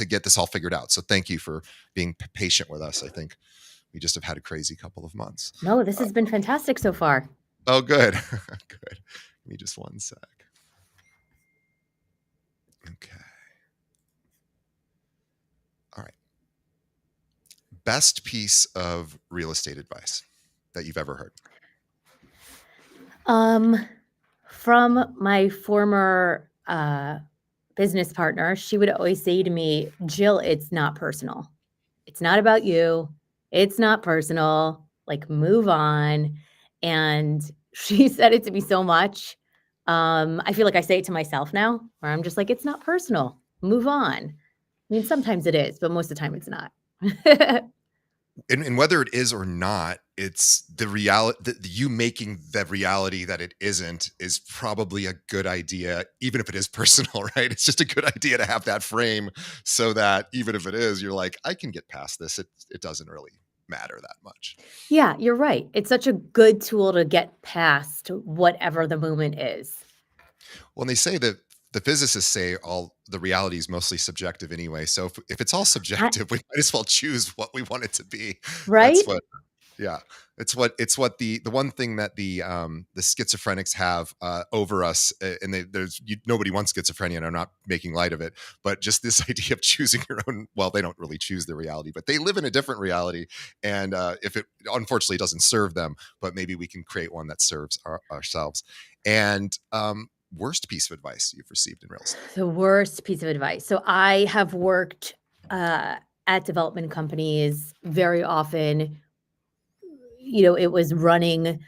get this all figured out. So thank you for being patient with us. I think we just have had a crazy couple of months. No, this has been fantastic so far. Oh, good. Good. Give me just one sec. Okay. All right. Best piece of real estate advice that you've ever heard? From my former business partner, she would always say to me, Jill, it's not personal. It's not about you. It's not personal. Like, move on. And she said it to me so much. I feel like I say it to myself now, where I'm just like, it's not personal. Move on. I mean, sometimes it is, but most of the time it's not. And whether it is or not, it's the reality, you making the reality that it isn't is probably a good idea, even if it is personal, right? It's just a good idea to have that frame so that even if it is, you're like, I can get past this. It doesn't really matter that much. Yeah, you're right. It's such a good tool to get past whatever the moment is. Well, and they say that the physicists say all the reality is mostly subjective anyway. So if it's all I, subjective, we might as well choose what we want it to be. That's right? what, yeah. It's what the one thing that the schizophrenics have over us, and nobody wants schizophrenia, and I'm not making light of it, but just this idea of choosing your own. Well, they don't really choose the reality, but they live in a different reality, and if it unfortunately doesn't serve them, but maybe we can create one that serves ourselves. And worst piece of advice you've received in real estate? The worst piece of advice. So I have worked at development companies very often. It was running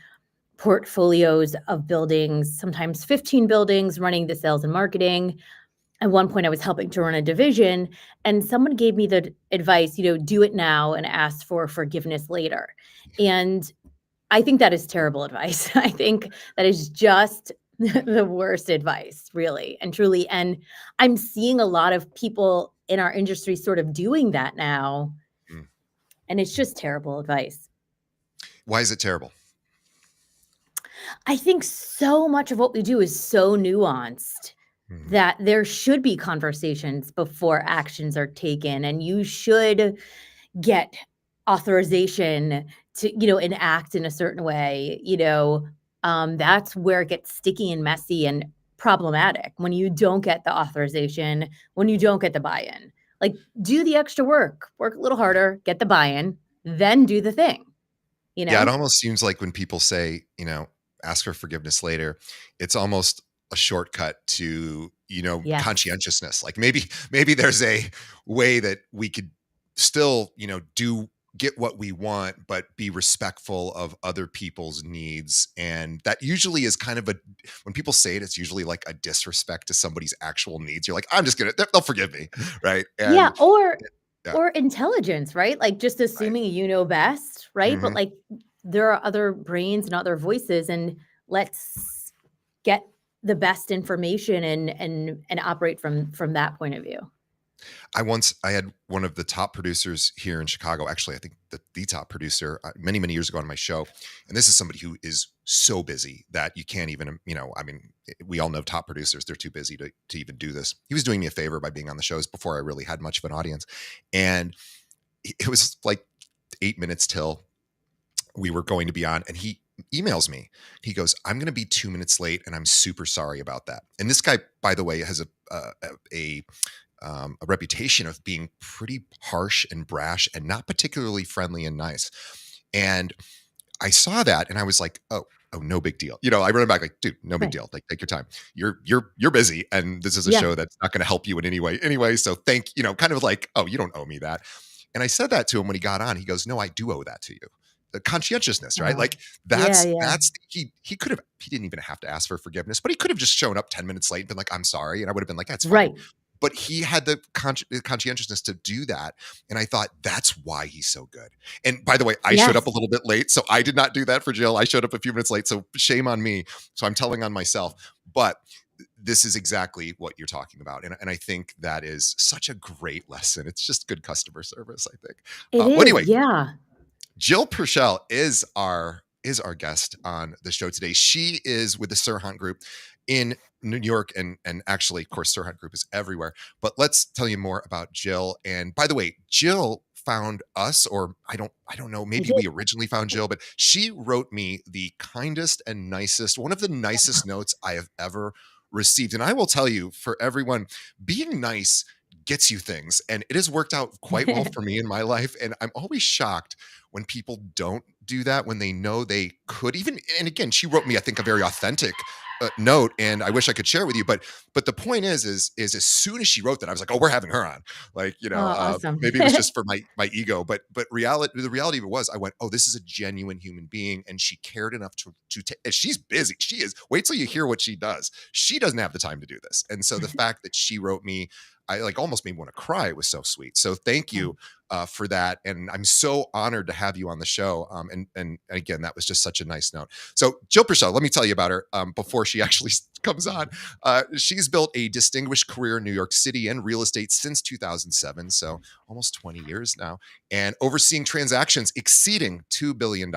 portfolios of buildings, sometimes 15 buildings, running the sales and marketing. At one point, I was helping to run a division, and someone gave me the advice, do it now and ask for forgiveness later. And I think that is terrible advice. I think that is just the worst advice, really and truly. And I'm seeing a lot of people in our industry sort of doing that now. Mm. And it's just terrible advice. Why is it terrible? I think so much of what we do is so nuanced that there should be conversations before actions are taken, and you should get authorization to, enact in a certain way. That's where it gets sticky and messy and problematic when you don't get the authorization, when you don't get the buy-in. Like, do the extra work a little harder, get the buy-in, then do the thing. Yeah, it almost seems like when people say, ask for forgiveness later, it's almost a shortcut to, Yes. conscientiousness. Like maybe there's a way that we could still, get what we want, but be respectful of other people's needs. And that usually is kind of when people say it, it's usually like a disrespect to somebody's actual needs. You're like, I'm just they'll forgive me. Right. And Yeah, yeah, or intelligence, right? Like, just right. assuming you know best, right? But, Mhm. like, there are other brains and other voices, and let's get the best information and operate from that point of view. I had one of the top producers here in Chicago. Actually, I think the top producer many, many years ago on my show. And this is somebody who is so busy that you can't even, I mean, we all know top producers. They're too busy to even do this. He was doing me a favor by being on the shows before I really had much of an audience. And it was like 8 minutes till we were going to be on. And he emails me. He goes, I'm going to be 2 minutes late and I'm super sorry about that. And this guy, by the way, has a reputation of being pretty harsh and brash and not particularly friendly and nice. And I saw that and I was like, oh, no big deal. I run back like, dude, no big Right. deal. Like, take your time. You're busy. And this is a Yeah. show that's not going to help you in any way anyway. So kind of like, oh, you don't owe me that. And I said that to him when he got on. He goes, no, I do owe that to you. The conscientiousness, right? Oh. Like Yeah, that's yeah. he didn't even have to ask for forgiveness, but he could have just shown up 10 minutes late and been like, I'm sorry. And I would have been like, that's fine. Right. But he had the conscientiousness to do that. And I thought that's why he's so good. And by the way, I showed Yes. up a little bit late. So I did not do that for Jill. I showed up a few minutes late. So shame on me. So I'm telling on myself. But this is exactly what you're talking about. And I think that is such a great lesson. It's just good customer service, I think. It Well, is, anyway, yeah. Jill Preschel is our guest on the show today. She is with the Serhant Group. in New York, and actually, of course, Serhant Group is everywhere. But let's tell you more about Jill. And by the way, Jill found us, or I don't know, I maybe did. we originally found Jill, but she wrote me the kindest and nicest, one of the nicest notes I have ever received. And I will tell you, for everyone, being nice gets you things, and it has worked out quite well for me in my life. And I'm always shocked when people don't do that, when they know they could. Even, and again, she wrote me, I think, a very authentic note, and I wish I could share with you. But the point is as soon as she wrote that, I was like, oh, we're having her on. Like, Oh, awesome. maybe it was just for my ego, but the reality of it was, I went, oh, this is a genuine human being, and she cared enough and she's busy. She is. Wait till you hear what she does. She doesn't have the time to do this, and so the fact that she wrote me, I like almost made me want to cry. It was so sweet. So thank Oh. you for that, and I'm so honored to have you on the show. And again, that was just such a nice note. So Jill Preschel, let me tell you about her before she actually comes on. She's built a distinguished career in New York City and real estate since 2007, so almost 20 years now, and overseeing transactions exceeding $2 billion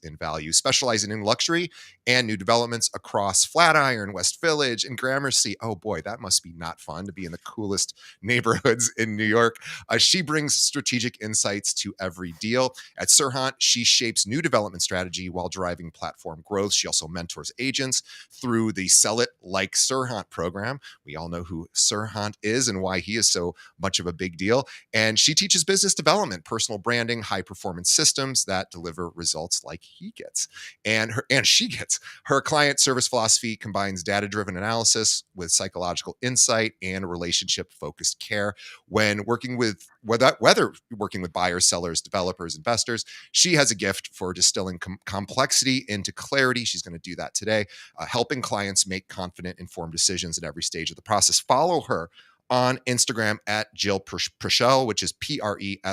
in value, specializing in luxury and new developments across Flatiron, West Village, and Gramercy. Oh boy, that must be not fun to be in the coolest neighborhoods in New York. She brings strategic insights to every deal. At Serhant, she shapes new development strategy while driving platform growth. She also mentors agents through the Sell It Like Serhant program. We all know who Serhant is and why he is so much of a big deal. And she teaches business development, personal branding, high performance systems that deliver results like he gets and she gets. Her client service philosophy combines data-driven analysis with psychological insight and relationship-focused care. When working with whether working with buyers, sellers, developers, investors, she has a gift for distilling complexity into clarity. She's going to do that today, helping clients make confident, informed decisions at every stage of the process. Follow her on Instagram at Jill Preschel, which is Preschel.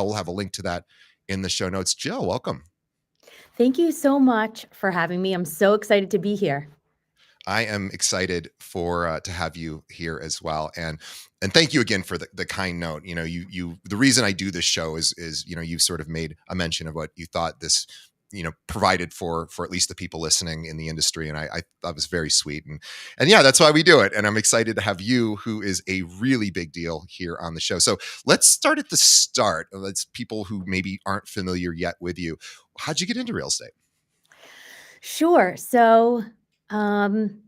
We'll have a link to that in the show notes. Jill, welcome. Thank you so much for having me. I'm so excited to be here. I am excited for to have you here as well, and thank you again for the kind note. You know, you the reason I do this show is you've sort of made a mention of what you thought this provided for at least the people listening in the industry, and I thought was very sweet, and yeah, that's why we do it. And I'm excited to have you, who is a really big deal here on the show. So let's start at the start. Let's people who maybe aren't familiar yet with you. How'd you get into real estate? Sure. So, um,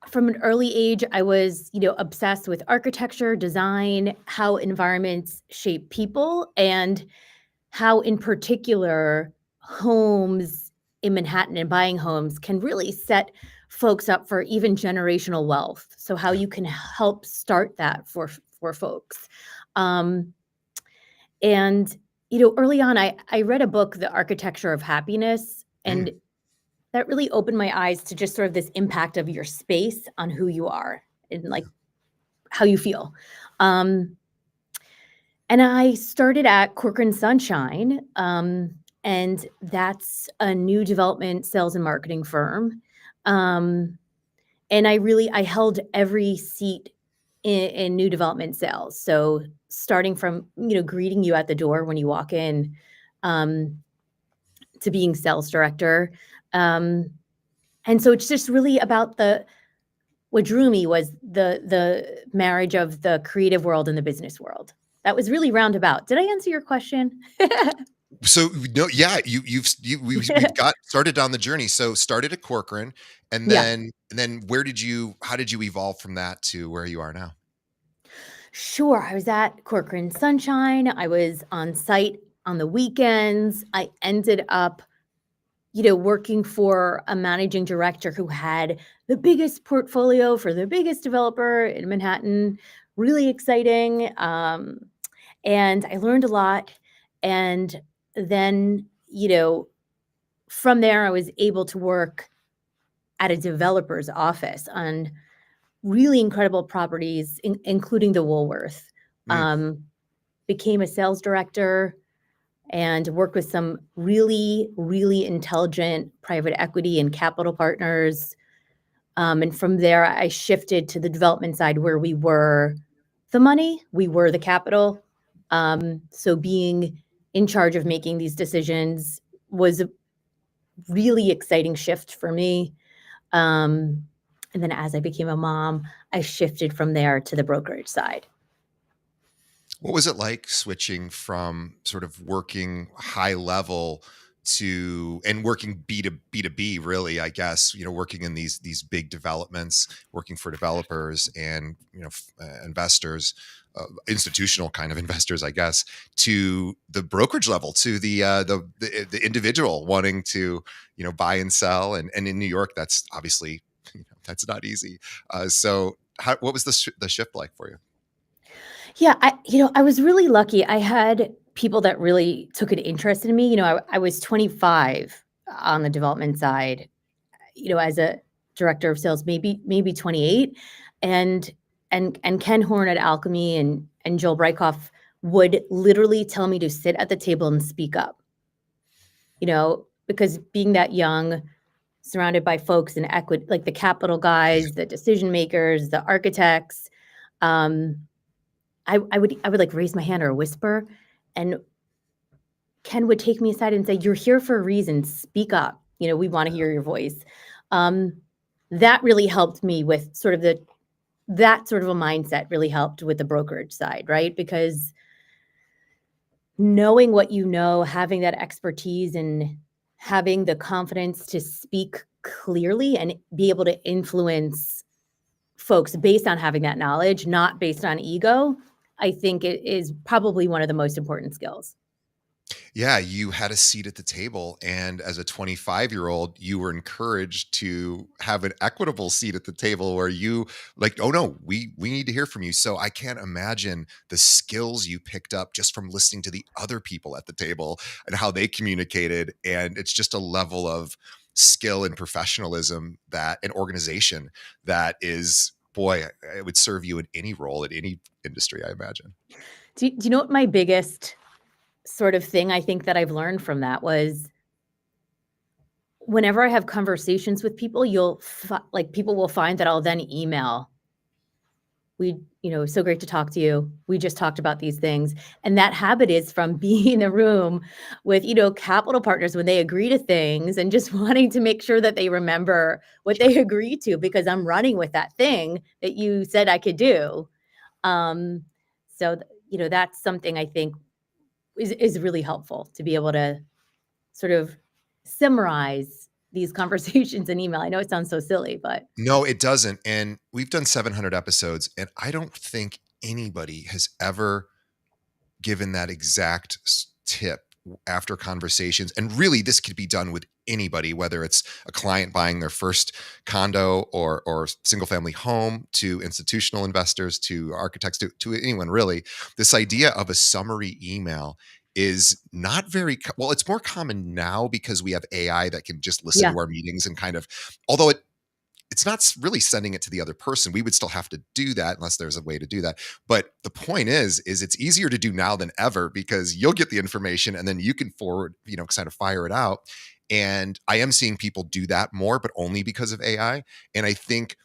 from an early age, I was, obsessed with architecture, design, how environments shape people, and how, in particular, homes in Manhattan and buying homes can really set folks up for even generational wealth. So, how Yeah. you can help start that for folks. Um, and early on, I read a book, The Architecture of Happiness, Mm, and that really opened my eyes to just sort of this impact of your space on who you are and, like, how you feel. Um, and I started at Corcoran Sunshine, and that's a new development sales and marketing firm. Um, and I held every seat in new development sales. So starting from, greeting you at the door when you walk in, um, to being sales director. Um, and so it's just really about what drew me was the marriage of the creative world and the business world. That was really roundabout. Did I answer your question? So no, yeah, we've got started down the journey. So started at Corcoran, and Yeah. then how did you evolve from that to where you are now? Sure. I was at Corcoran Sunshine. I was on site on the weekends. I ended up, working for a managing director who had the biggest portfolio for the biggest developer in Manhattan. Really exciting. And I learned a lot. And then, from there, I was able to work at a developer's office on really incredible properties, including the Woolworth. Mm, Um, Became a sales director and worked with some really, really intelligent private equity and capital partners. And from there, I shifted to the development side where we were the money, we were the capital. So being in charge of making these decisions was a really exciting shift for me. Um, And then as I became a mom, I shifted from there to the brokerage side. What was it like switching from sort of working high level to and working B to B really, I guess, working in these big developments, working for developers and, investors, institutional kind of investors, I guess, to the brokerage level, to the individual wanting to, buy and sell, and in New York, that's obviously, that's not easy. So, what was the shift like for you? Yeah, I was really lucky. I had people that really took an interest in me. I was 25 on the development side, as a director of sales, maybe 28, and and Ken Horn at Alchemy and Joel Breikoff would literally tell me to sit at the table and speak up. Because being that young, surrounded by folks in equity, like the capital guys, the decision makers, the architects, um, I would like raise my hand or whisper, and Ken would take me aside and say, "You're here for a reason. Speak up. We want to hear your voice." Um, that really helped me with that sort of a mindset really helped with the brokerage side, right? Because knowing what you know, having that expertise and having the confidence to speak clearly and be able to influence folks based on having that knowledge, not based on ego, I think it is probably one of the most important skills. Yeah, you had a seat at the table, and as a 25-year-old, you were encouraged to have an equitable seat at the table where you like, "Oh, no, we need to hear from you." So I can't imagine the skills you picked up just from listening to the other people at the table and how they communicated, and it's just a level of skill and professionalism that an organization that is boy, it would serve you in any role, in any industry, I imagine. Do you know what my biggest sort of thing I think that I've learned from that was whenever I have conversations with people, like people will find that I'll then email, so great to talk to you. We just talked about these things. And that habit is from being in a room with, capital partners when they agree to things and just wanting to make sure that they remember what Sure. they agreed to because I'm running with that thing that you said I could do. Um, that's something I think is really helpful to be able to sort of summarize these conversations in email. I know it sounds so silly, but No, it doesn't, and we've done 700 episodes, and I don't think anybody has ever given that exact tip after conversations. And really, this could be done with anybody, whether it's a client buying their first condo or single family home, to institutional investors, to architects, to anyone really. This idea of a summary email is not very well, it's more common now because we have AI that can just listen yeah, to our meetings and kind of, although it's not really sending it to the other person. We would still have to do that unless there's a way to do that. But the point is it's easier to do now than ever because you'll get the information and then you can forward, kind of fire it out. And I am seeing people do that more, but only because of AI. And I think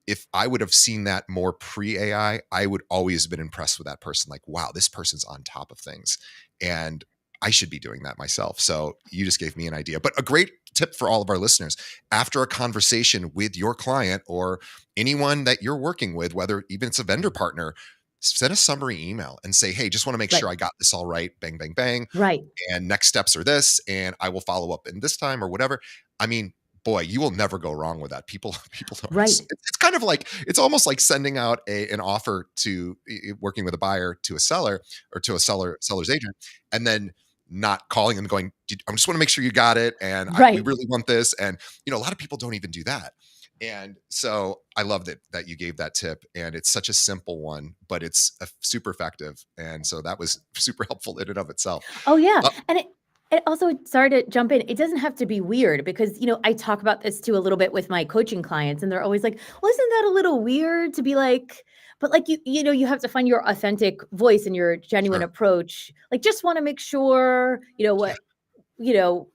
if I would have seen that more pre AI, I would always have been impressed with that person. Like, wow, this person's on top of things. And I should be doing that myself. So you just gave me an idea. But a great tip for all of our listeners: after a conversation with your client or anyone that you're working with, whether even it's a vendor partner, send a summary email and say, "Hey, just want to make right, sure I got this all right. Bang, bang, bang. right, And next steps are this, and I will follow up in this time or whatever." I mean, boy, you will never go wrong with that. People are, right, it's kind of like, it's almost like sending out an offer to working with a buyer to a seller or to a seller's agent, and then not calling them going, I just want to make sure you got it. And we right. really want this. And, a lot of people don't even do that. And so I loved it that you gave that tip, and it's such a simple one, but it's super effective. And so that was super helpful in and of itself. Oh, yeah, Uh, and it also sorry to jump in, it doesn't have to be weird because, I talk about this too a little bit with my coaching clients, and they're always like, "Well, isn't that a little weird to be like," but, like, you have to find your authentic voice and your genuine sure. approach. Like, just wanna make sure, Yeah.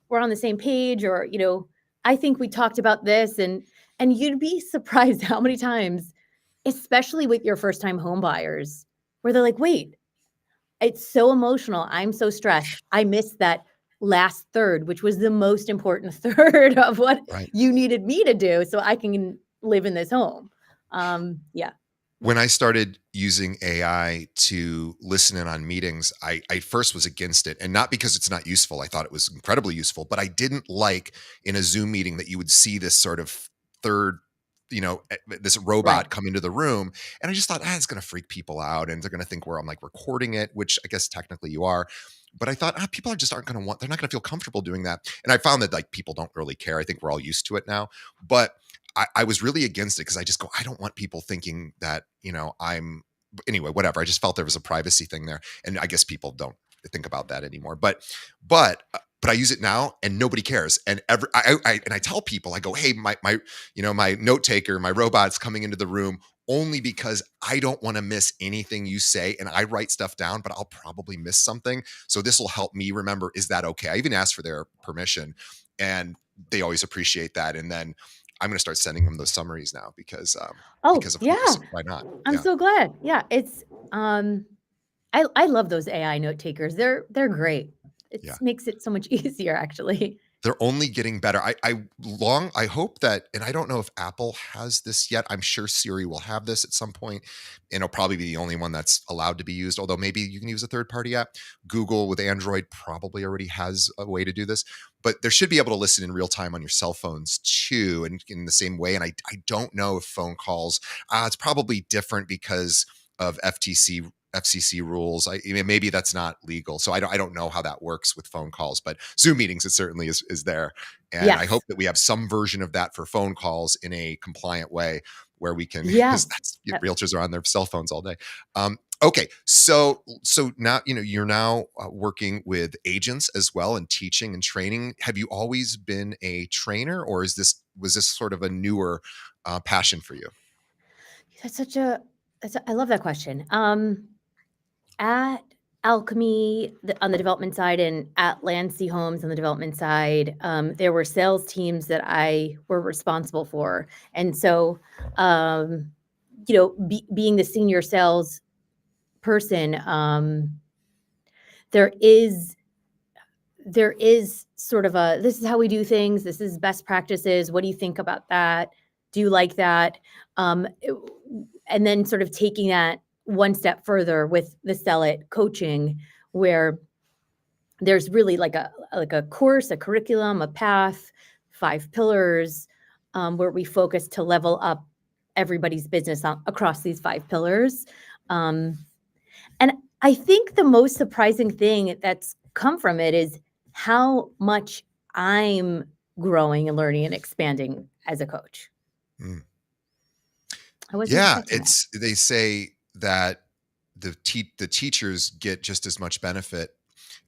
we're on the same page or, I think we talked about this and you'd be surprised how many times, especially with your first time home buyers, where they're like, "Wait, it's so emotional. I'm so stressed. I missed that last third, which was the most important third of what Right. you needed me to do so I can live in this home. Yeah. When I started using AI to listen in on meetings, I first was against it, and not because it's not useful. I thought it was incredibly useful, but I didn't like in a Zoom meeting that you would see this sort of third, this robot Right. come into the room, and I just thought, it's going to freak people out, and they're going to think I'm like recording it, which I guess technically you are. But I thought, people just aren't going to they're not going to feel comfortable doing that. And I found that like people don't really care. I think we're all used to it now. But I was really against it because I just go, I don't want people thinking that, anyway, whatever. I just felt there was a privacy thing there. And I guess people don't think about that anymore. But I use it now and nobody cares. And I tell people, I go, hey, my note taker, my robot's coming into the room only because I don't want to miss anything you say. And I write stuff down, but I'll probably miss something. So this will help me remember, is that okay? I even asked for their permission, and they always appreciate that. And then I'm going to start sending them those summaries now Oh, because of course, yeah. why not? I'm Yeah, so glad. Yeah, it's I love those AI note takers. They're great. It yeah. makes it so much easier actually. They're only getting better. I hope that, and I don't know if Apple has this yet. I'm sure Siri will have this at some point, and it'll probably be the only one that's allowed to be used. Although maybe you can use a third party app. Google with Android probably already has a way to do this, but there should be able to listen in real time on your cell phones too, and in the same way. And I don't know if phone calls. It's probably different because of FCC rules. Maybe that's not legal, so I don't know how that works with phone calls. But Zoom meetings, it certainly is there, and I Yes. hope that we have some version of that for phone calls in a compliant way where we can, Yeah. because that's realtors are on their cell phones all day. Okay, so now you're now working with agents as well and teaching and training. Have you always been a trainer, or was this sort of a newer passion for you? That's such a I love that question. At Alchemy, on the development side, and at Landsea Homes on the development side, there were sales teams that I were responsible for. And so, being the senior sales person, there is there is sort of a, this is how we do things. This is best practices. What do you think about that? Do you like that? It- and then sort of taking that one step further with the sell it coaching, where there's really like a course, a curriculum, a path, 5 pillars, where we focus to level up everybody's business across these 5 pillars. Um, and I think the most surprising thing that's come from it is how much I'm growing and learning and expanding as a coach. Mm. I wasn't Yeah, expecting that. they say that the teachers get just as much benefit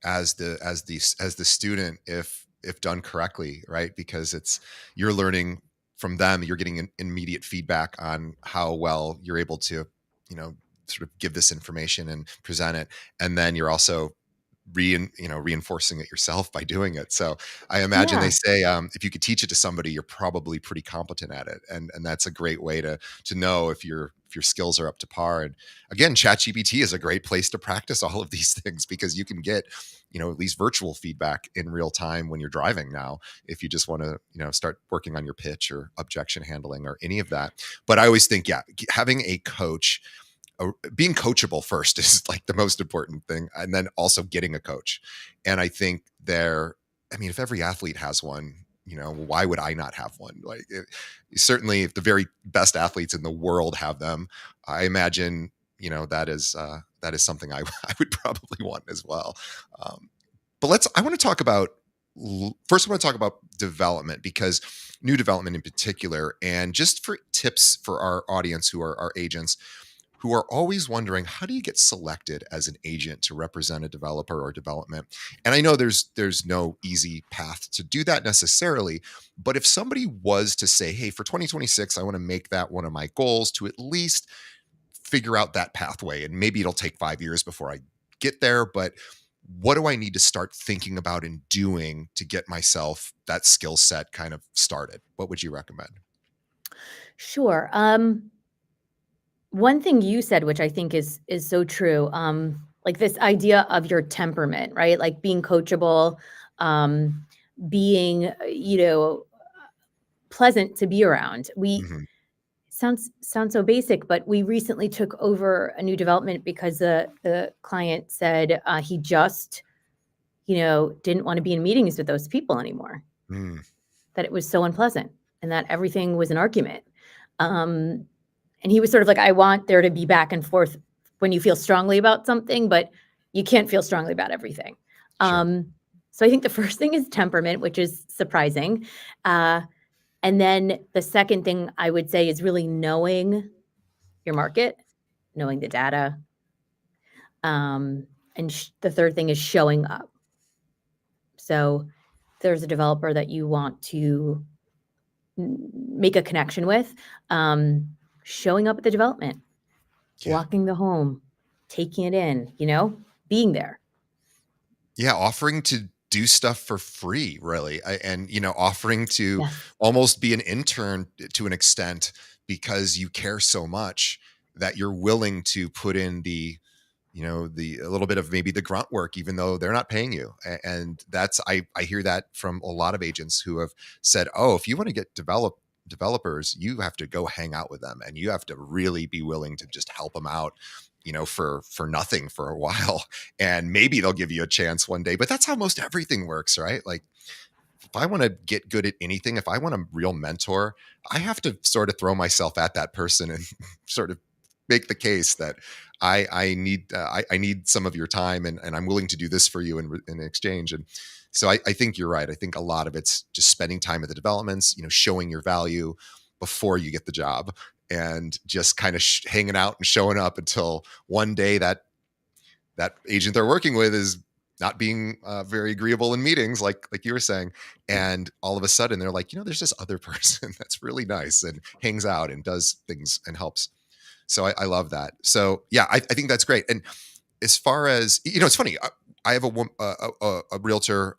as the student if done correctly, right? Because you're learning from them, you're getting immediate feedback on how well you're able to, you know, sort of give this information and present it, and then you're also reinforcing it yourself by doing it. So I imagine they Yeah. say, if you could teach it to somebody, you're probably pretty competent at it, and that's a great way to know if your skills are up to par. And again, ChatGPT is a great place to practice all of these things because you can get at least virtual feedback in real time when you're driving now, if you just want to start working on your pitch or objection handling or any of that. But I always think, yeah, having a coach, being coachable first is like the most important thing, and then also getting a coach. And I think if every athlete has one, why would I not have one? Like, certainly if the very best athletes in the world have them, I imagine that is something I would probably want as well. um, but I want to talk about first, I want to talk about development, because new development in particular, and just for tips for our audience who are our agents, who are always wondering, how do you get selected as an agent to represent a developer or development? And I know there's no easy path to do that necessarily, but if somebody was to say, hey, for 2026, I want to make that one of my goals, to at least figure out that pathway, and maybe it'll take 5 years before I get there, but what do I need to start thinking about and doing to get myself that skill set kind of started? What would you recommend? Sure. One thing you said, which I think is so true, like this idea of your temperament, right? Like being coachable, being, pleasant to be around. Mhm. sounds so basic, but we recently took over a new development because the client said, he just, didn't wanna be in meetings with those people anymore, Mm, that it was so unpleasant and that everything was an argument. Um, and he was sort of like, "I want there to be back and forth when you feel strongly about something, but you can't feel strongly about everything." sure. Um, so I think the first thing is temperament, which is surprising. Uh, and then the second thing I would say is really knowing your market, knowing the data. Um, and the third thing is showing up. So if there's a developer that you want to make a connection with, um, showing up at the development, Yeah. walking the home, taking it in, being there. Yeah, offering to do stuff for free, really, and offering to Yes. almost be an intern to an extent because you care so much that you're willing to put in the a little bit of maybe the grunt work, even though they're not paying you. And that's I hear that from a lot of agents who have said, "Oh, if you want to get developers, you have to go hang out with them, and you have to really be willing to just help them out." For nothing for a while, and maybe they'll give you a chance one day. But that's how most everything works, right? Like, if I want to get good at anything, if I want a real mentor, I have to sort of throw myself at that person and sort of make the case that I need some of your time, and I'm willing to do this for you in exchange. And so I think you're right. I think a lot of it's just spending time at the developments, showing your value before you get the job, and just kind of hanging out and showing up until one day that agent they're working with is not being very agreeable in meetings, like you were saying, and all of a sudden they're like, there's this other person that's really nice and hangs out and does things and helps. So I love that. So yeah, I think that's great. And as far as it's funny. I have a realtor,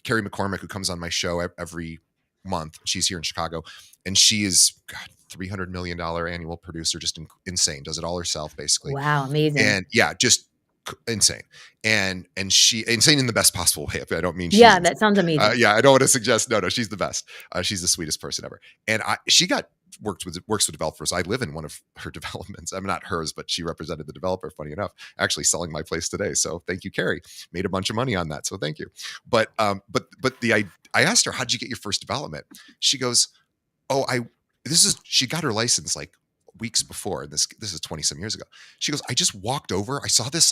Carrie McCormick, who comes on my show every month. She's here in Chicago, and she is God, $300 million annual producer, just insane. Does it all herself, basically. Wow, amazing. And yeah, just insane. And she insane in the best possible way. I don't mean she's Yeah, insane. that sounds amazing. Yeah, I don't want to suggest. No, she's the best. She's the sweetest person ever. And she got works with developers. I live in one of her developments. I'm not hers, but she represented the developer. Funny enough, actually selling my place today. So thank you, Carrie. Made a bunch of money on that. So thank you. But I asked her, how'd you get your first development? She goes, oh, she got her license like weeks before. This is 20 some years ago. She goes, I just walked over, I saw this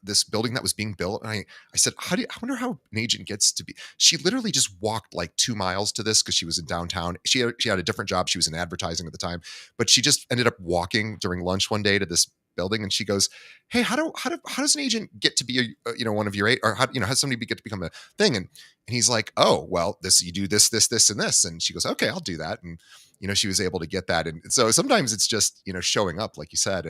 this building that was being built, and I said, I wonder how an agent gets to be. She literally just walked like 2 miles to this because she was in downtown. She had a different job. She was in advertising at the time, but she just ended up walking during lunch one day to this building, and she goes, hey, how does an agent get to be one of your eight, or how does somebody get to become a thing? And he's like, oh, well, you do this and this. And she goes, okay, I'll do that. And she was able to get that. And so sometimes it's just showing up, like you said,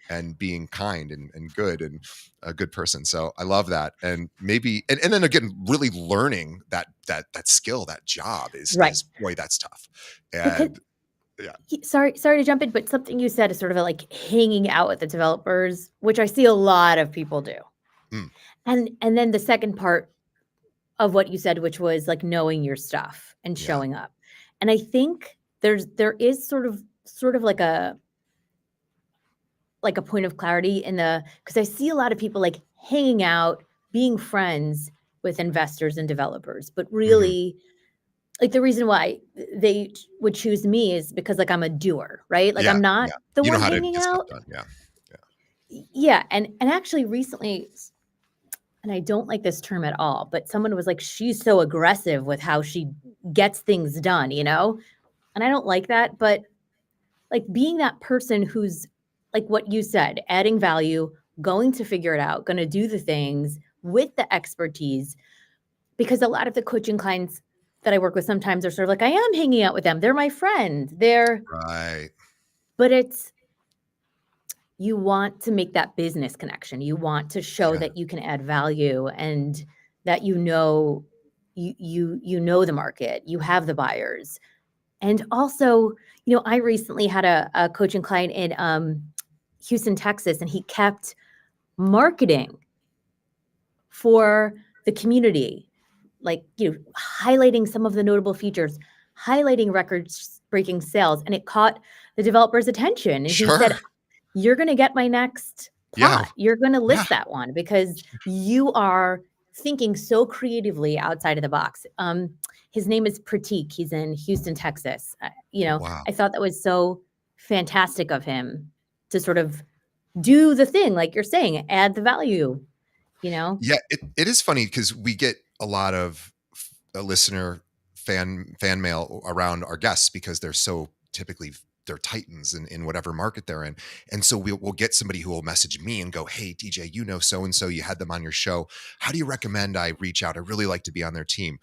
and being kind and good and a good person. So I love that. And maybe and then again, really learning that skill, that job is Right. boy, that's tough. Because And yeah. sorry to jump in, but something you said is sort of like hanging out with the developers, which I see a lot of people do. Mm, And then the second part of what you said, which was like knowing your stuff and yeah. showing up. And I think there is sort of like a point of clarity in because I see a lot of people like hanging out, being friends with investors and developers, but Hmm. really like the reason why they would choose me is because like I'm a doer, right? Like Yeah. I'm not Yeah. the You know one how to hanging get stuff out. done. Yeah. Yeah. Yeah, and actually recently, and I don't like this term at all, but someone was like, she's so aggressive with how she gets things done, And I don't like that, but like being that person who's like what you said, adding value, going to figure it out, going to do the things with the expertise. Because a lot of the coaching clients that I work with sometimes are sort of like, I am hanging out with them. They're my friend. Right. But it's, you want to make that business connection. You want to show Yeah. that you can add value and that you know the market, you have the buyers. And also, I recently had a coaching client in Houston, Texas, and he kept marketing for the community, like, highlighting some of the notable features, highlighting records breaking sales. And it caught the developer's attention. And he said, Sure. "You're gonna get my next Yeah. plot. You're gonna Yeah. list that one because you are thinking so creatively outside of the box." His name is Pratik. He's in Houston, Texas. Wow. I thought that was so fantastic of him to sort of do the thing, like you're saying, add the value, you know? Yeah, it is funny because we get a lot of a listener fan mail around our guests because they're so typically they're titans in whatever market they're in. And so we'll get somebody who will message me and go, "Hey, DJ, you know so and so, you had them on your show. How do you recommend I reach out? I really like to be on their team."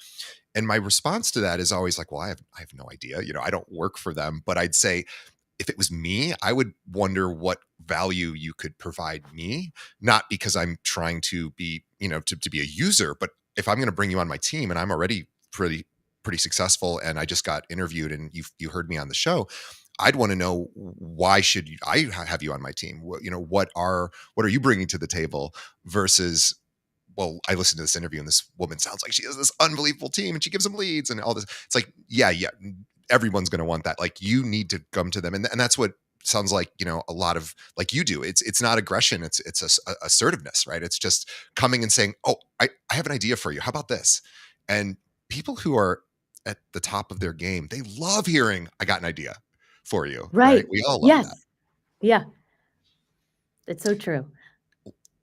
And my response to that is always like, "Well, I have no idea. I don't work for them." But I'd say if it was me, I would wonder what value you could provide me, not because I'm trying to be, to be a user, but if I'm going to bring you on my team and I'm already pretty successful and I just got interviewed and you heard me on the show, I'd want to know why should I have you on my team? What are you bringing to the table versus, well, I listened to this interview and this woman sounds like she has this unbelievable team and she gives them leads and all this. It's like, yeah, everyone's going to want that. Like you need to come to them. And that's what sounds like, a lot of like you do. It's not aggression. It's assertiveness, right? It's just coming and saying, "Oh, I have an idea for you. How about this?" And people who are at the top of their game, they love hearing, "I got an idea for you," right? Right. We all love that. Yes. Yeah. It's so true.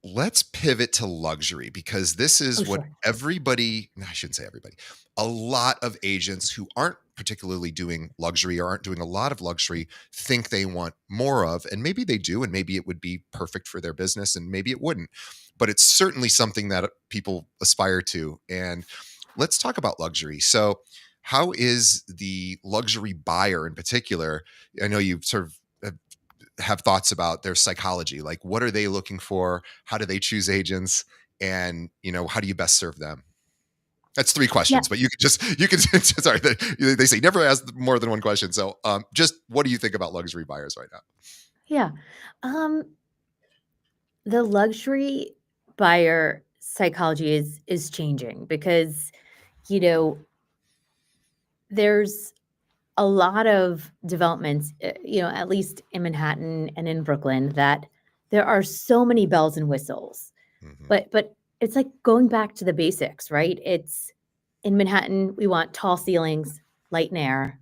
Let's pivot to luxury because this Oh, is what sure. everybody, no, I shouldn't say everybody, a lot of agents who aren't particularly doing luxury or aren't doing a lot of luxury think they want more of. And maybe they do, and maybe it would be perfect for their business, and maybe it wouldn't. But it's certainly something that people aspire to. And let's talk about luxury. So, how is the luxury buyer in particular? I know you sort of have thoughts about their psychology. Like, what are they looking for? How do they choose agents? And, how do you best serve them? That's three Yeah. questions, but you can, sorry, they say never ask more than one question. So, just what do you think about luxury buyers right now? Yeah. Um, the luxury buyer psychology is changing because, you know, there's a lot of developments, at least in Manhattan and in Brooklyn, that there are so many bells and whistles. Hmm. But it's like going back to the basics, right? It's in Manhattan, we want tall ceilings, light and air,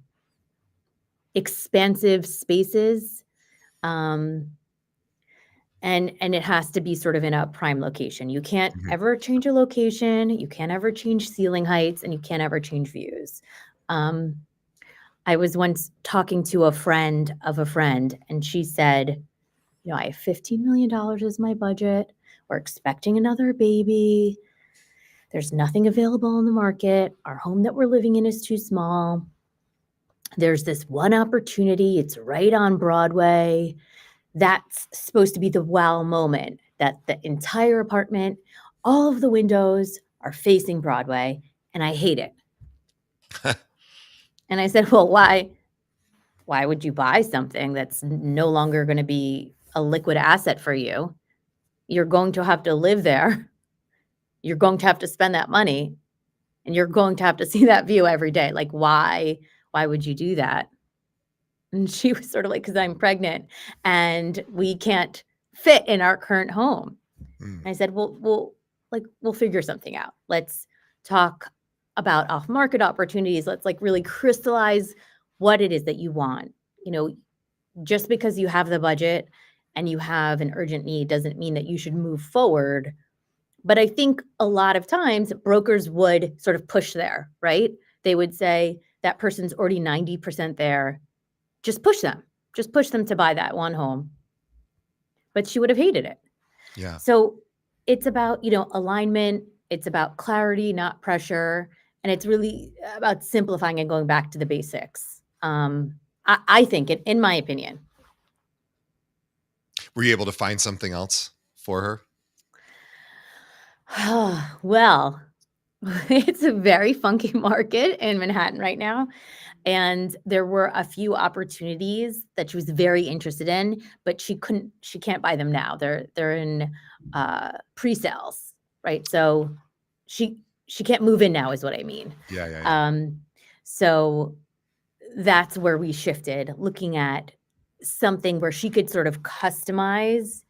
expansive spaces, um, and it has to be sort of in a prime location. You can't Hmm. ever change a location, you can't ever change ceiling heights, and you can't ever change views. Um, I was once talking to a friend of a friend, and she said, "I have $15 million as my budget. We're expecting another baby. There's nothing available on the market. Our home that we're living in is too small. There's this one opportunity. It's right on Broadway. That's supposed to be the wow moment that the entire apartment, all of the windows are facing Broadway, and I hate it." And I said, "Well, why would you buy something that's no longer going to be a liquid asset for you? You're going to have to live there. You're going to have to spend that money, and you're going to have to see that view every day. Like, why would you do that?" And she was sort of like, "'Cause I'm pregnant and we can't fit in our current home." Mm. And I said, we'll figure something out. Let's talk about off-market opportunities. Let's like really crystallize what it is that you want. You know, just because you have the budget and you have an urgent need doesn't mean that you should move forward. But I think a lot of times brokers would sort of push there, right? They would say that person's already 90% there. Just push them to buy that one home. But she would have hated it. Yeah. So it's about, alignment, it's about clarity, not pressure, and it's really about simplifying and going back to the basics. I think, in my opinion. Were you able to find something else for her? Well, it's a very funky market in Manhattan right now. And there were a few opportunities that she was very interested in, but she can't buy them now. They're in pre-sales, right? So she can't move in now is what I mean. Yeah. Yeah. Yeah. Um, so that's where we shifted, looking at something where she could sort of customize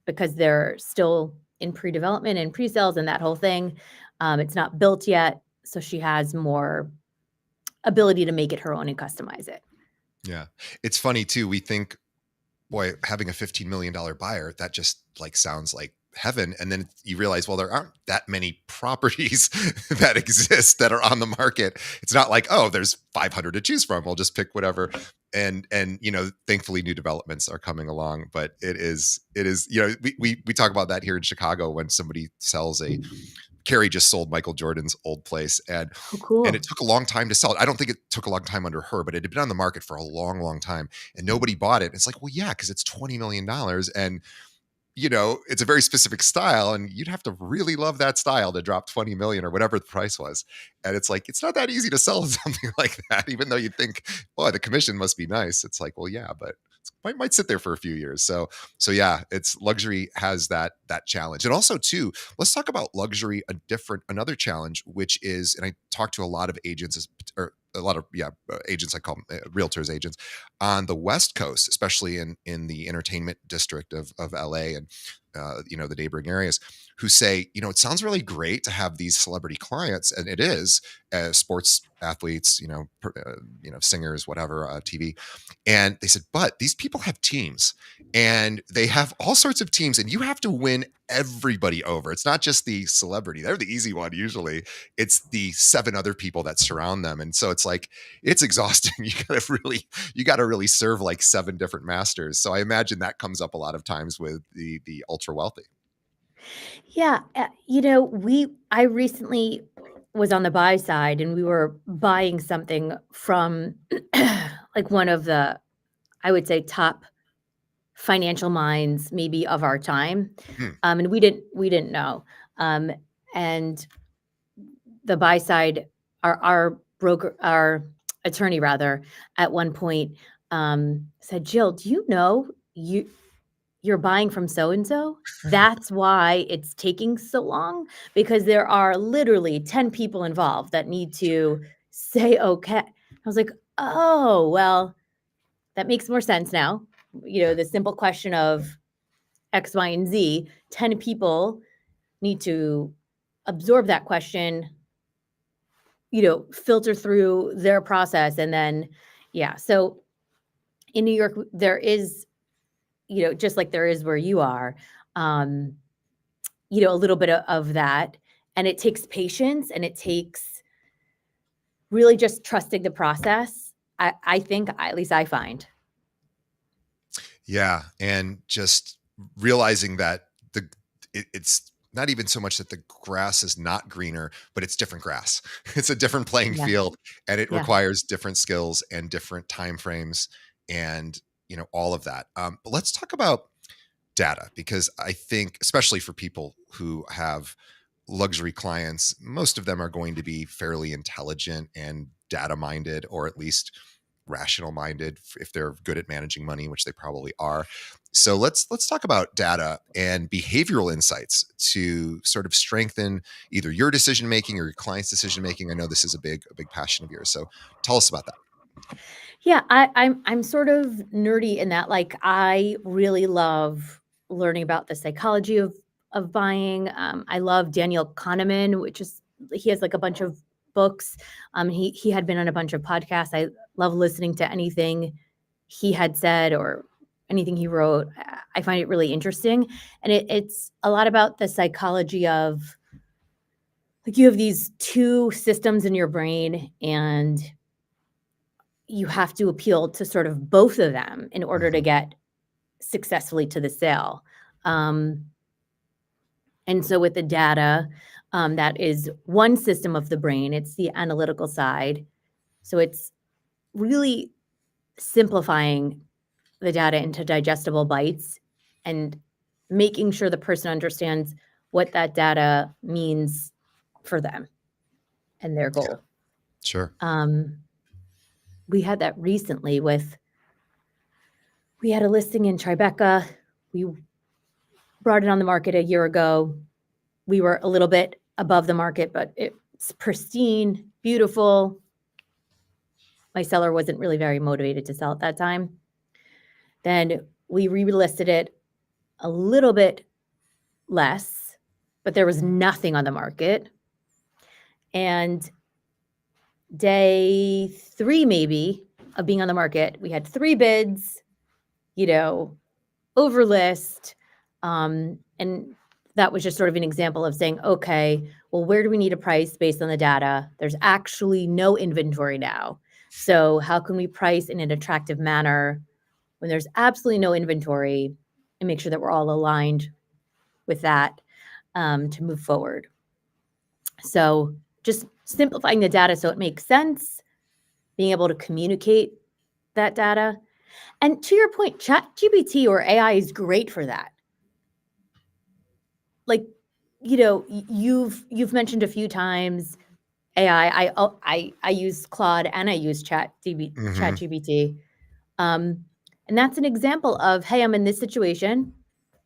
because they're still in pre-development and pre-sales and that whole thing. It's not built yet, so she has more ability to make it her own and customize it. Yeah. It's funny too. We think, boy, having a $15 million buyer, that just like sounds like heaven. And then you realize, well, there aren't that many properties that exist that are on the market. It's not like, oh, there's 500 to choose from. We'll just pick whatever. And, thankfully new developments are coming along, but it is, we talk about that here in Chicago when somebody sells Carrie just sold Michael Jordan's old place, Oh, and cool. it took a long time to sell it. I don't think it took a long time under her, but it had been on the market for a long, long time, and nobody bought it. It's like, well, yeah, because it's $20 million, and it's a very specific style, and you'd have to really love that style to drop 20 million or whatever the price was. And it's like, it's not that easy to sell something like that, even though you'd think, boy, the commission must be nice. It's like, well, yeah, but might sit there for a few years. So yeah, it's luxury has that challenge. And also too, let's talk about luxury, another challenge, which is, and I talk to a lot of agents or a lot of agents, I call them realtors agents on the West Coast, especially in the entertainment district of LA and the neighboring areas, who say, it sounds really great to have these celebrity clients, and it is, sports athletes, singers, whatever, TV. And they said, but these people have teams, and they have all sorts of teams, and you have to win everybody over. It's not just the celebrity. They're the easy one usually. It's the 7 other people that surround them. And so it's like, it's exhausting. You gotta really serve like 7 different masters. So I imagine that comes up a lot of times with the ultra wealthy. Yeah, I recently was on the buy side, and we were buying something from, like, one of the, I would say, top financial minds maybe of our time, Hmm. and we didn't know, and the buy side, our attorney rather, at one point, said, "Jill, do you know you're buying from so and so? That's why it's taking so long, because there are literally 10 people involved that need to say okay." I was like, "Oh, well, that makes more sense now." The simple question of X, Y, and Z, 10 people need to absorb that question, filter through their process, and then yeah. So in New York, there is, just like there is where you are, um, a little bit of that. And it takes patience, and it takes really just trusting the process. I think, at least I find. Yeah, and just realizing that it's not even so much that the grass is not greener, but it's different grass. It's a different playing Yeah. field, and it Yeah. requires different skills and different time frames, and all of that. But let's talk about data, because I think, especially for people who have luxury clients, most of them are going to be fairly intelligent and data minded, or at least rational minded if they're good at managing money, which they probably are. So let's talk about data and behavioral insights to sort of strengthen either your decision making or your client's decision making. I know this is a big passion of yours. So tell us about that. Yeah, I'm sort of nerdy in that, like, I really love learning about the psychology of buying. I love Daniel Kahneman, which is he has, like, a bunch of books. He had been on a bunch of podcasts. I love listening to anything he had said or anything he wrote. I find it really interesting, and it's a lot about the psychology of, like, you have these 2 systems in your brain, and you have to appeal to sort of both of them in order to Mhm. get successfully to the sale. Um, and so with the data, that is one system of the brain. It's the analytical side. So it's really simplifying the data into digestible bites and making sure the person understands what that data means for them and their Yeah, goal. sure. Um, we had that recently with we had a listing in Tribeca. We brought it on the market a year ago. We were a little bit above the market, but it's pristine, beautiful. My seller wasn't really very motivated to sell at that time. Then we relisted it a little bit less, but there was nothing on the market. And day 3 maybe of being on the market, we had 3 bids, you know, over list, and that was just sort of an example of saying, "Okay, well, where do we need a price based on the data? There's actually no inventory now. So how can we price in an attractive manner when there's absolutely no inventory and make sure that we're all aligned with that, to move forward?" So just simplifying the data so it makes sense, being able to communicate that data. And to your point, ChatGPT or AI is great for that. Like, you've mentioned a few times AI. I use Claude and I use Mhm. ChatGPT. Um, and that's an example of, hey, I'm in this situation.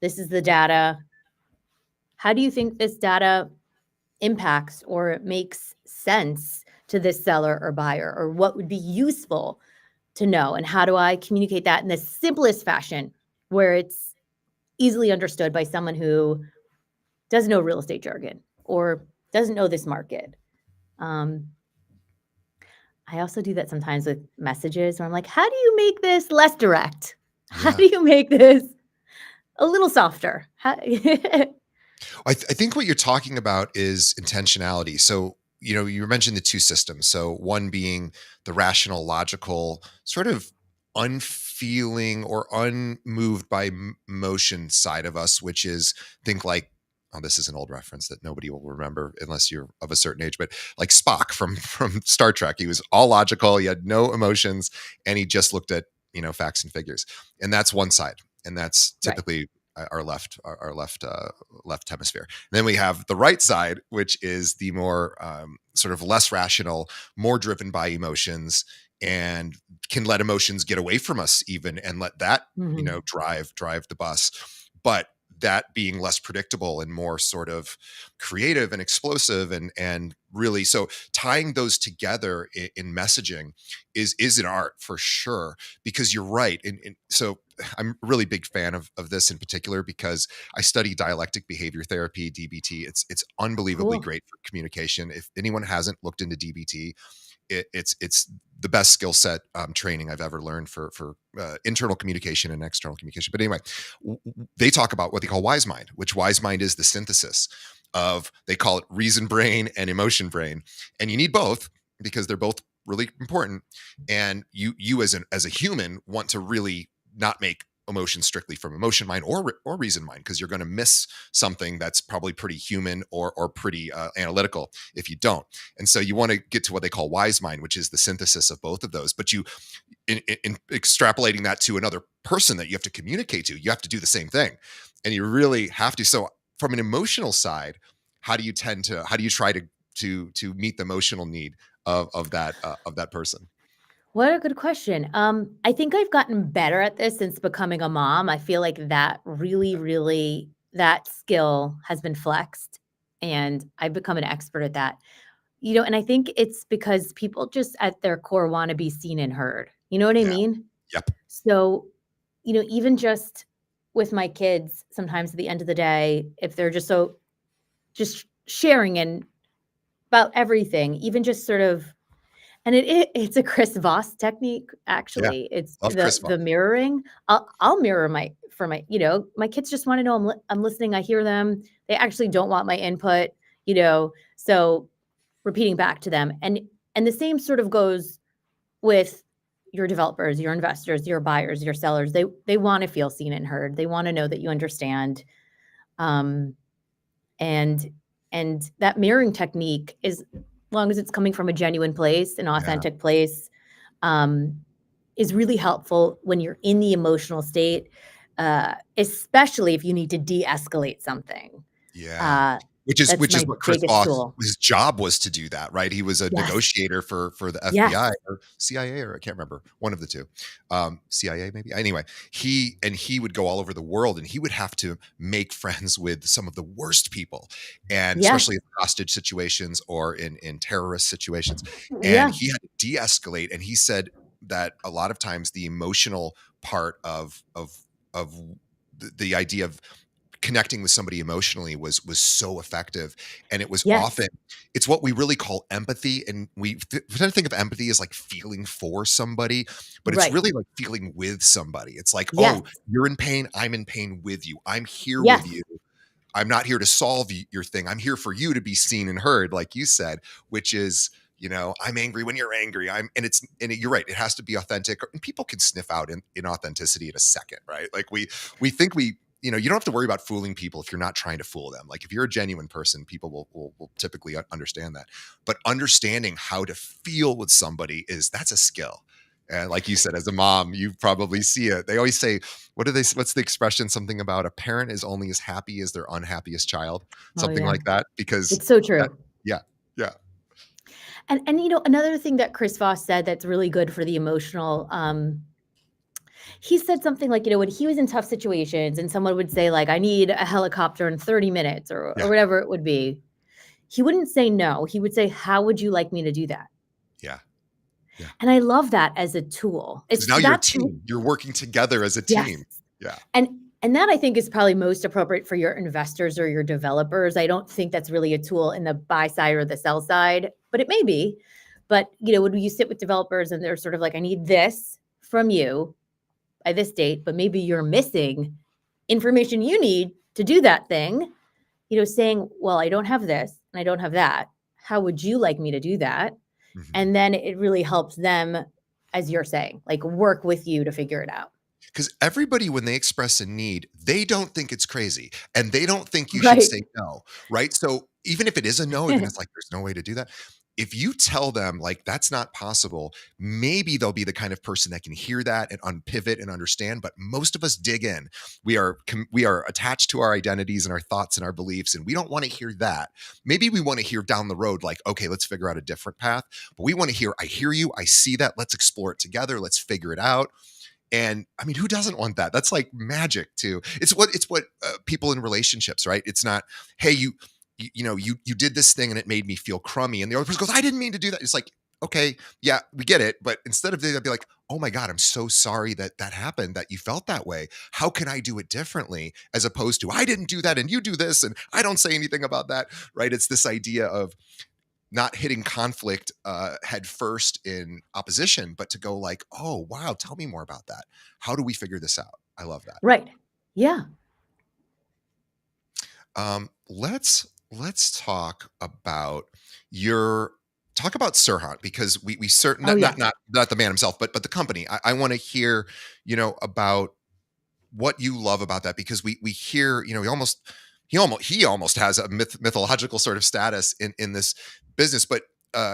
This is the data. How do you think this data impacts or makes sense to this seller or buyer? Or what would be useful to know? And how do I communicate that in the simplest fashion where it's easily understood by someone who doesn't know real estate jargon or doesn't know this market? Um, I also do that sometimes with messages where I'm like, how do you make this less direct? How Yeah. do you make this a little softer? I think what you're talking about is intentionality. So, you mentioned the two systems. So, one being the rational, logical, sort of unfeeling or unmoved by motion side of us, which is think like, oh, this is an old reference that nobody will remember unless you're of a certain age, but like Spock from Star Trek. He was all logical, he had no emotions, and he just looked at facts and figures. And that's one side, and that's Right. typically our left hemisphere. And then we have the right side, which is the more sort of less rational, more driven by emotions, and can let emotions get away from us even, and let that Mhm. drive the bus. But that being less predictable and more sort of creative and explosive, and really, so tying those together in messaging is an art for sure, because you're right. And so I'm a really big fan of this in particular because I study dialectic behavior therapy, DBT. It's unbelievably Cool. great for communication. If anyone hasn't looked into DBT, it's the best skill set training I've ever learned for internal communication and external communication. But anyway, they talk about what they call wise mind, which wise mind is the synthesis of, they call it reason brain and emotion brain, and you need both because they're both really important. And you as a human want to really not make emotion strictly from emotion mind or reason mind, because you're going to miss something that's probably pretty human or pretty analytical if you don't. And so you want to get to what they call wise mind, which is the synthesis of both of those. But in extrapolating that to another person that you have to communicate to, you have to do the same thing, and you really have to. So from an emotional side, how do you try to meet the emotional need of that person? What a good question. I think I've gotten better at this since becoming a mom. I feel like that really that skill has been flexed, and I've become an expert at that. And I think it's because people just at their core wanna be seen and heard. You know what I Yeah. mean? Yep. So, even just with my kids, sometimes at the end of the day, if they're just sharing and about everything, even just sort of, and it's a Chris Voss technique, Yeah. actually. It's Love Chris the Voss. mirroring. I'll mirror my kids just wanna know I'm listening, I hear them. They actually don't want my input, so repeating back to them. And the same sort of goes with your developers, your investors, your buyers, your sellers. They wanna feel seen and heard. They wanna know that you understand. Um, and and that mirroring technique, is long as it's coming from a genuine place, an Yeah. authentic place, um, is really helpful when you're in the emotional state, especially if you need to de-escalate something. Yeah. Uh, that's Which is my what Chris biggest Voss, tool. his job was to do that, right? He was a Yes. negotiator for the FBI Yes. or CIA, or I can't remember, one of the 2. CIA maybe? Anyway, he would go all over the world, and he would have to make friends with some of the worst people, and Yes. especially in hostage situations or in terrorist situations, and Yeah. he had to de-escalate, and he said that a lot of times the emotional part of the idea of connecting with somebody emotionally was so effective. And it was Yes. often, it's what we really call empathy, and we tend to think of empathy as like feeling for somebody, but it's Right. really like feeling with somebody. It's like, Yes. oh, you're in pain, I'm in pain with you, I'm here with Yes. you. I'm not here to solve your thing. I'm here for you to be seen and heard, like you said, which is, I'm angry when you're angry. You're right. It has to be authentic, and people can sniff out in authenticity in a second, right? Like we think you don't have to worry about fooling people if you're not trying to fool them. Like if you're a genuine person, people will typically understand that. But understanding how to feel with somebody that's a skill. And like you said, as a mom, you probably see it. They always say, what's the expression? Something about a parent is only as happy as their unhappiest child, Oh, something yeah. like that. Because It's so that, true. yeah, yeah, And another thing that Chris Voss said that's really good for the emotional, he said something like, when he was in tough situations and someone would say like, "I need a helicopter in 30 minutes," or yeah, whatever it would be, he wouldn't say no. He would say, "How would you like me to do that?" yeah, yeah. And I love that as a tool. Because It's now you're a that's team. You're working together as a Yes. team. Yeah. And that I think is probably most appropriate for your investors or your developers. I don't think that's really a tool in the buy side or the sell side, but it may be. But, when you sit with developers and they're sort of like, "I need this from you by this date," but maybe you're missing information you need to do that thing, saying, "Well, I don't have this and I don't have that. How would you like me to do that?" Mhm. And then it really helps them, as you're saying, like work with you to figure it out. Because everybody, when they express a need, they don't think it's crazy, and they don't think you should Right. say no, right? So even if it is a no, even if it's like there's no way to do that, if you tell them like that's not possible, maybe they'll be the kind of person that can hear that and unpivot and understand. But most of us dig in. We are attached to our identities and our thoughts and our beliefs, and we don't want to hear that. Maybe we want to hear down the road, like, okay, let's figure out a different path. But we want to hear, I hear you, I see that, let's explore it together, let's figure it out. And I mean, who doesn't want that? That's like magic too. It's what people in relationships, right? It's not, hey, you did this thing and it made me feel crummy, and the other person goes, I didn't mean to do that. It's like, okay, yeah, we get it, but instead of that, be like, oh my god, I'm so sorry that that happened, that you felt that way. How can I do it differently? As opposed to, I didn't do that and you do this and I don't say anything about that, right? It's this idea of not hitting conflict head first in opposition, but to go like, oh wow, tell me more about that. How do we figure this out? I love that. Right. Yeah. Let's talk about Serhant, because we certain Oh, yeah. not the man himself, but the company. I want to hear about what you love about that, because we hear, he almost has a mythological sort of status in this business, but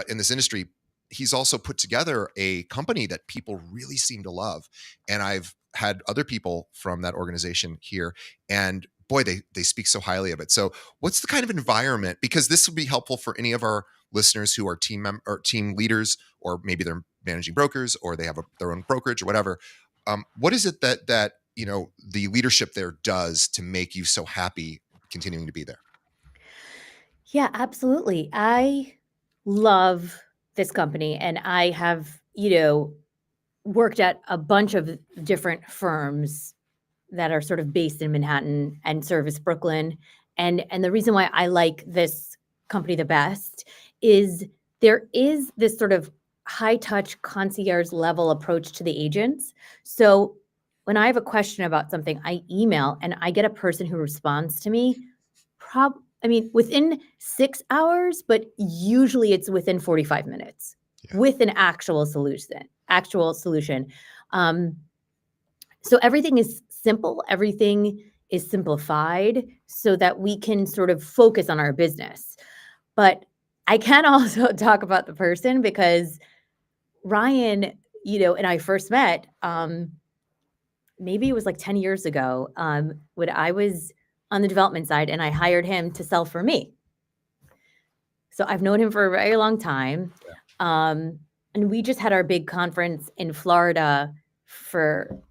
in this industry, he's also put together a company that people really seem to love. And I've had other people from that organization here, and boy, they speak so highly of it. So what's the kind of environment, because this would be helpful for any of our listeners who are or team leaders, or maybe they're managing brokers, or they have their own brokerage or whatever. What is it that the leadership there does to make you so happy continuing to be there? Yeah, absolutely. I love this company and I have, worked at a bunch of different firms that are sort of based in Manhattan and service Brooklyn. And the reason why I like this company the best is there is this sort of high touch concierge level approach to the agents. So when I have a question about something, I email and I get a person who responds to me I mean, within 6 hours, but usually it's within 45 minutes Yeah. with an actual solution. Um, so everything is simple, everything is simplified so that we can sort of focus on our business. But I can also talk about the person because Ryan, and I first met, maybe it was like 10 years ago, when I was on the development side and I hired him to sell for me. So I've known him for a very long time. Um, and we just had our big conference in Florida for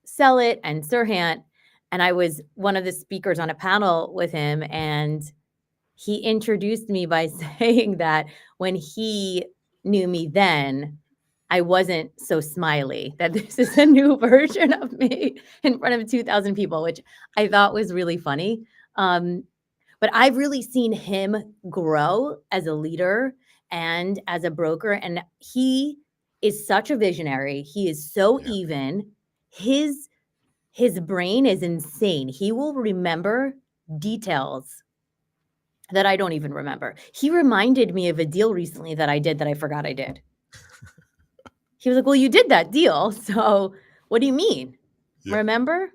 Sell It and Serhant. And I was one of the speakers on a panel with him. And he introduced me by saying that when he knew me then, I wasn't so smiley, that this is a new version of me in front of 2,000 people, which I thought was really funny. Um, but I've really seen him grow as a leader and as a broker, and he is such a visionary. He is so Yeah. even. His his brain is insane. He will remember details that I don't even remember. He reminded me of a deal recently that I did that I forgot I did. He was like, "Well, you did that deal, so what do you mean? Yeah. Remember?"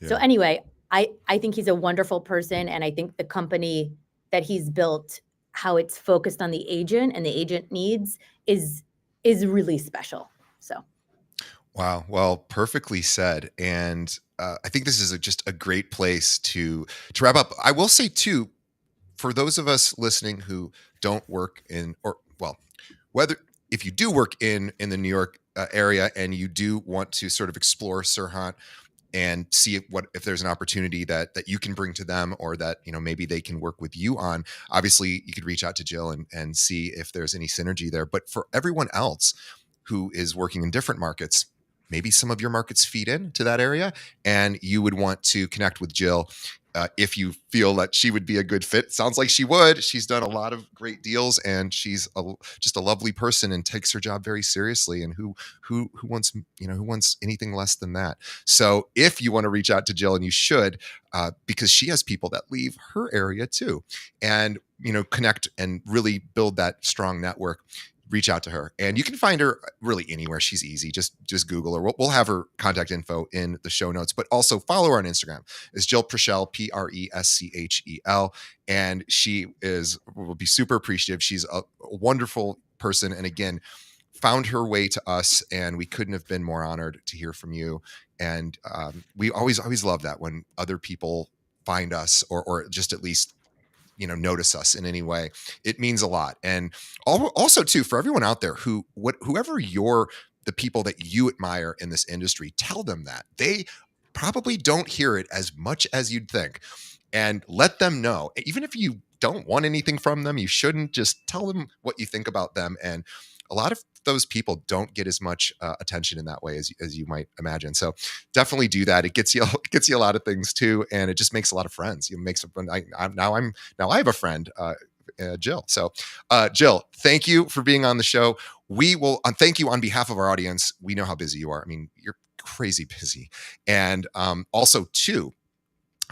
So Yeah. anyway, I think he's a wonderful person, and I think the company that he's built, how it's focused on the agent and the agent needs is is really special. So, Wow. Well, perfectly said. And I think this is just a great place to wrap up. I will say too, for those of us listening who don't work in, or well, whether if you do work in the New York area and you do want to sort of explore Serhant and see if there's an opportunity that you can bring to them, or that maybe they can work with you on, obviously you could reach out to Jill and see if there's any synergy there. But for everyone else who is working in different markets, maybe some of your markets feed into that area and you would want to connect with Jill. If you feel that she would be a good fit, sounds like she would. She's done a lot of great deals, and she's just a lovely person and takes her job very seriously. And who wants who wants anything less than that? So if you want to reach out to Jill, and you should, because she has people that leave her area too, and connect and really build that strong network. Reach out to her, and you can find her really anywhere. She's easy. Just Google her. We'll have her contact info in the show notes, but also follow her on Instagram. It's Jill Preschel, Preschel, and she will be super appreciative. She's a wonderful person, and again, found her way to us, and we couldn't have been more honored to hear from you. And we always love that when other people find us, or just at least notice us in any way. It means a lot. And also too, for everyone out there whoever the people that you admire in this industry, tell them that they probably don't hear it as much as you'd think, and let them know. Even if you don't want anything from them, you shouldn't. Just tell them what you think about them. And a lot of those people don't get as much attention in that way as you might imagine. So definitely do that. It gets you a lot of things too, and it just makes a lot of friends. It makes a friend. Now I have a friend, Jill. So Jill, thank you for being on the show. We will thank you on behalf of our audience. We know how busy you are. I mean, you're crazy busy, and also too,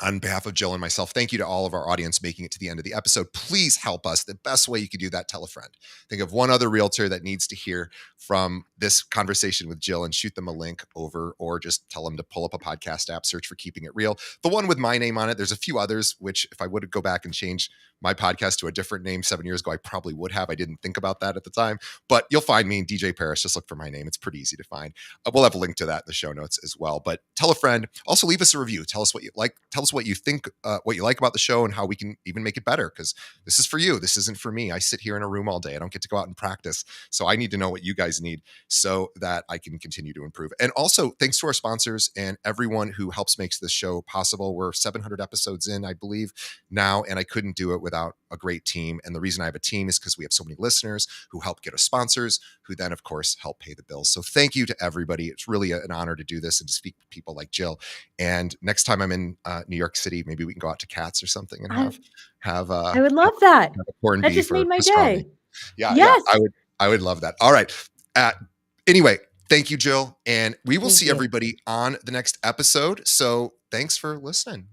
on behalf of Jill and myself, thank you to all of our audience making it to the end of the episode. Please help us. The best way you could do that, tell a friend. Think of one other realtor that needs to hear from this conversation with Jill, and shoot them a link over, or just tell them to pull up a podcast app, search for Keeping It Real. The one with my name on it, there's a few others, which if I would go back and change my podcast to a different name 7 years ago, I probably would have. I didn't think about that at the time, but you'll find me in DJ Paris. Just look for my name. It's pretty easy to find. We'll have a link to that in the show notes as well. But tell a friend. Also, leave us a review. Tell us what you like. Tell us what you think, what you like about the show, and how we can even make it better. Because this is for you. This isn't for me. I sit here in a room all day. I don't get to go out and practice. So I need to know what you guys need so that I can continue to improve. And also, thanks to our sponsors and everyone who helps makes this show possible. We're 700 episodes in, I believe, now, and I couldn't do it without a great team. And the reason I have a team is because we have so many listeners who help get us sponsors, who then, of course, help pay the bills. So thank you to everybody. It's really an honor to do this and to speak with people like Jill. And next time I'm in New York City, maybe we can go out to Cats or something and I would love that. have a corned That beef just or made my pastrami. day. Yeah, Yes. I would love that. All right. Anyway, thank you, Jill, and we will Thank see you. everybody on the next episode. So thanks for listening.